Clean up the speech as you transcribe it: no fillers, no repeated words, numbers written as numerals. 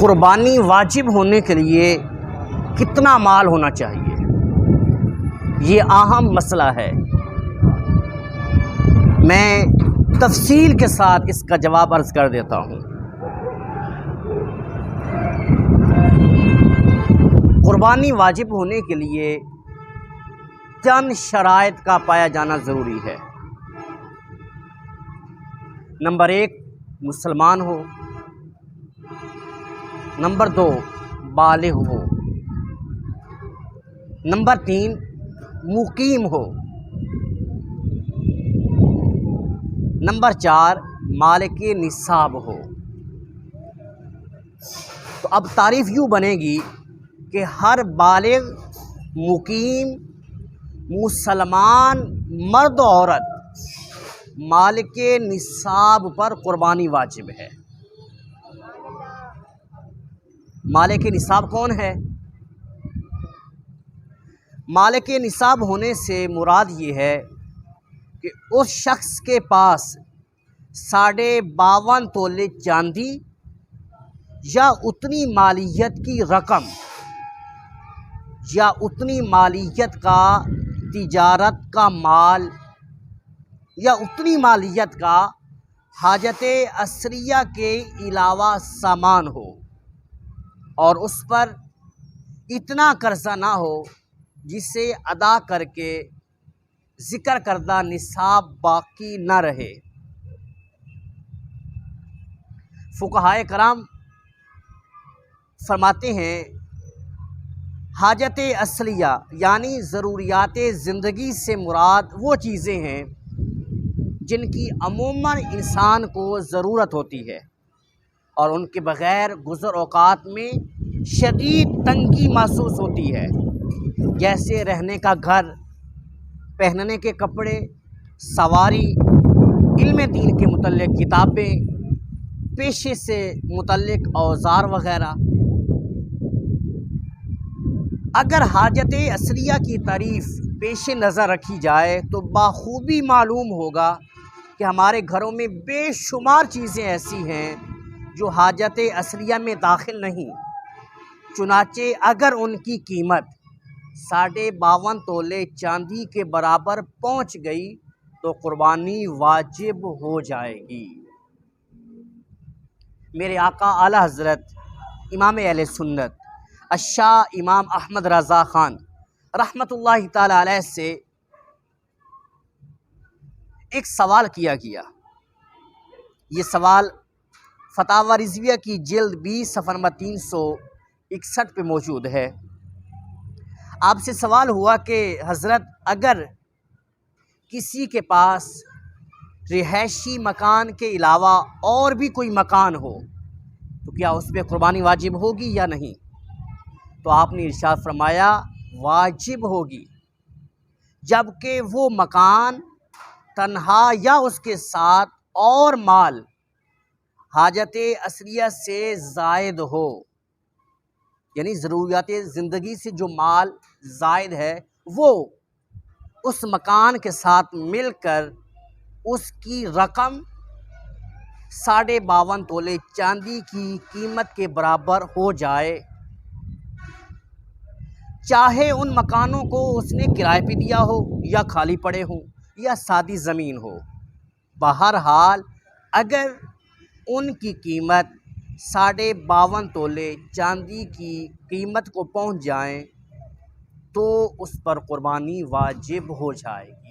قربانی واجب ہونے کے لیے کتنا مال ہونا چاہیے، یہ اہم مسئلہ ہے۔ میں تفصیل کے ساتھ اس کا جواب عرض کر دیتا ہوں۔ قربانی واجب ہونے کے لیے چند شرائط کا پایا جانا ضروری ہے۔ نمبر 1، مسلمان ہو۔ نمبر 2، بالغ ہو۔ نمبر 3، مقیم ہو۔ نمبر 4، مالک نصاب ہو۔ تو اب تعریف یوں بنے گی کہ ہر بالغ، مقیم، مسلمان مرد و عورت مالک نصاب پر قربانی واجب ہے۔ مالک نصاب کون ہے؟ مالک نصاب ہونے سے مراد یہ ہے کہ اس شخص کے پاس 52.5 تولے چاندی یا اتنی مالیت کی رقم یا اتنی مالیت کا تجارت کا مال یا اتنی مالیت کا حاجت عصریہ کے علاوہ سامان ہو، اور اس پر اتنا قرضہ نہ ہو جسے ادا کر کے ذکر کردہ نصاب باقی نہ رہے۔ فقہائے کرام فرماتے ہیں حاجت اصلیہ یعنی ضروریات زندگی سے مراد وہ چیزیں ہیں جن کی عموماً انسان کو ضرورت ہوتی ہے اور ان کے بغیر گزر اوقات میں شدید تنگی محسوس ہوتی ہے، جیسے رہنے کا گھر، پہننے کے کپڑے، سواری، علم دین کے متعلق کتابیں، پیشے سے متعلق اوزار وغیرہ۔ اگر حاجت اصلیہ کی تعریف پیش نظر رکھی جائے تو بخوبی معلوم ہوگا کہ ہمارے گھروں میں بے شمار چیزیں ایسی ہیں جو حاجت اصلیہ میں داخل نہیں، چنانچہ اگر ان کی قیمت 52.5 تولے چاندی کے برابر پہنچ گئی تو قربانی واجب ہو جائے گی۔ میرے آقا اعلیٰ حضرت امام اہل سنت الشاہ امام احمد رضا خان رحمۃ اللہ تعالی علیہ سے ایک سوال کیا گیا۔ یہ سوال فتاوی رضویہ کی جلد 20 صفحہ نمبر 361 پہ موجود ہے۔ آپ سے سوال ہوا کہ حضرت اگر کسی کے پاس رہائشی مکان کے علاوہ اور بھی کوئی مکان ہو تو کیا اس پہ قربانی واجب ہوگی یا نہیں؟ تو آپ نے ارشاد فرمایا واجب ہوگی، جبکہ وہ مکان تنہا یا اس کے ساتھ اور مال حاجت اصلیہ سے زائد ہو، یعنی ضروریات زندگی سے جو مال زائد ہے وہ اس مکان کے ساتھ مل کر اس کی رقم 52.5 تولے چاندی کی قیمت کے برابر ہو جائے، چاہے ان مکانوں کو اس نے کرائے پہ دیا ہو یا خالی پڑے ہوں یا سادی زمین ہو۔ بہرحال اگر ان کی قیمت 52.5 تولے چاندی کی قیمت کو پہنچ جائیں تو اس پر قربانی واجب ہو جائے گی۔